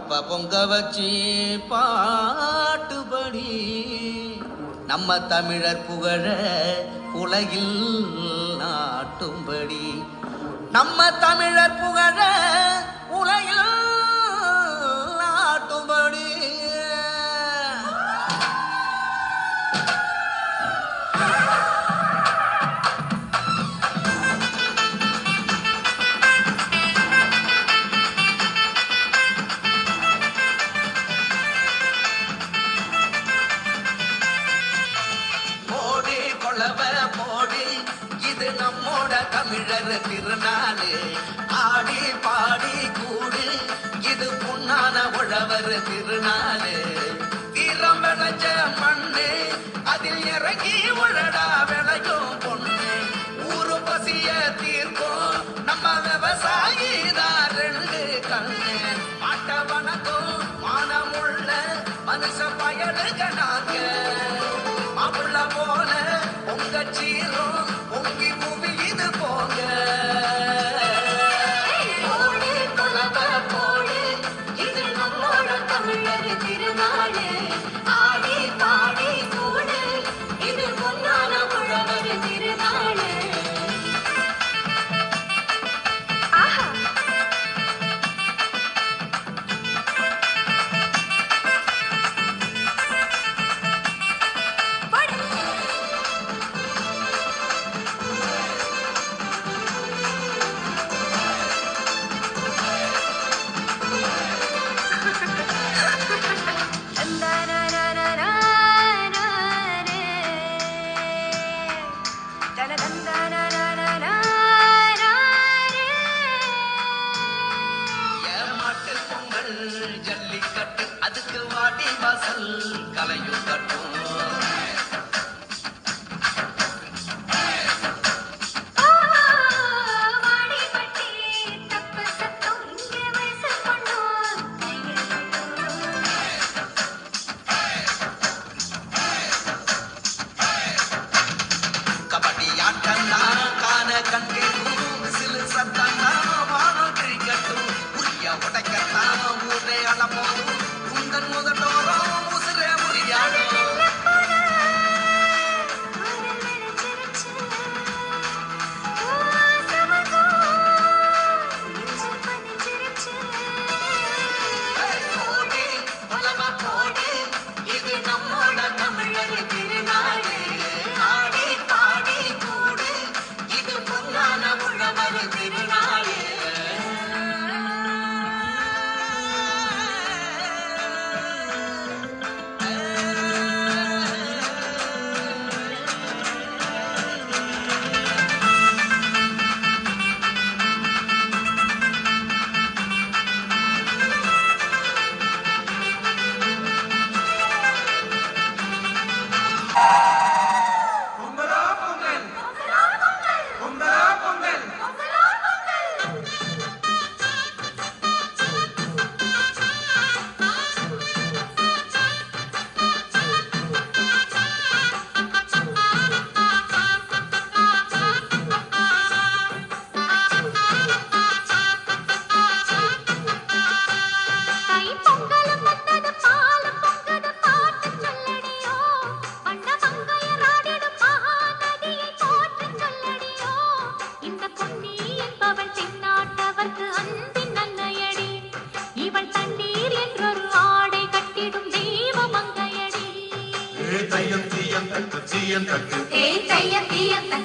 கப்ப பொங்க வச்சு பாட்டுபடி நம்ம தமிழர் புகழ உலகில் நாட்டும்படி நம்ம தமிழர் புகழ உலகில் நாட்டும்படி போடி இது நம்மோட தமிழர் திருநாளு ஆடி பாடி கூடு இது பொன்னான உழவர் திருநாளு வீரம் விளைஞ்ச மண்ணு அதில் இறங்கி உழடா விளையும் பொண்ணு ஊரு பசிய தீர்க்கும் நம்ம விவசாயி தான் ரெண்டு கண்ணு மாட்ட வணக்கம் மானமுள்ள மனுஷ பயலுக நாங்க மாப்பிள்ள போல உங்க சீரும் பொங்கி பூமி இது போங்க போடு குலவ போடு இது நம்மோட தமிழர் திருநாடு ஆடி பாடி கூடு இது பொன்னான உழவர் திருநாடு ஜல்லிக்கட்டு அதுக்கு வாடி வாசல் கலையும் கட்டும் கபடி ஆட்டம்னா காண கண்கேட்டும் சிலு சத்தம்னா வானம் கிரிக்கட்டும் உரிய உடைக்கத்தான் ஊரே அளப்போதும் உந்தன் முதட்டோரம் உசுரே முறியாடும் போடி பலவ போடி இது நம்மோட தமிழர் திருநாடு ஆடி பாடி கூடு இது பொன்னான உழவர் திருநாடு தையம் தீயம் தட்டு